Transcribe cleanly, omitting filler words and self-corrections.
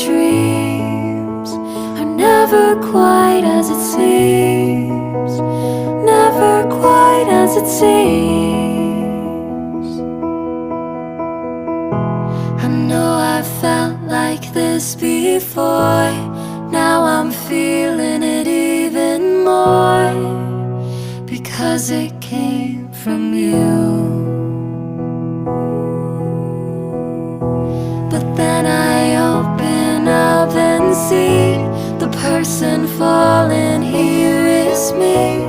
dreams are never quite as it seems, never quite as it seems. I know I felt like this before, now I'm feeling it even more, because it came from you. But then I open up and see the person falling here is me.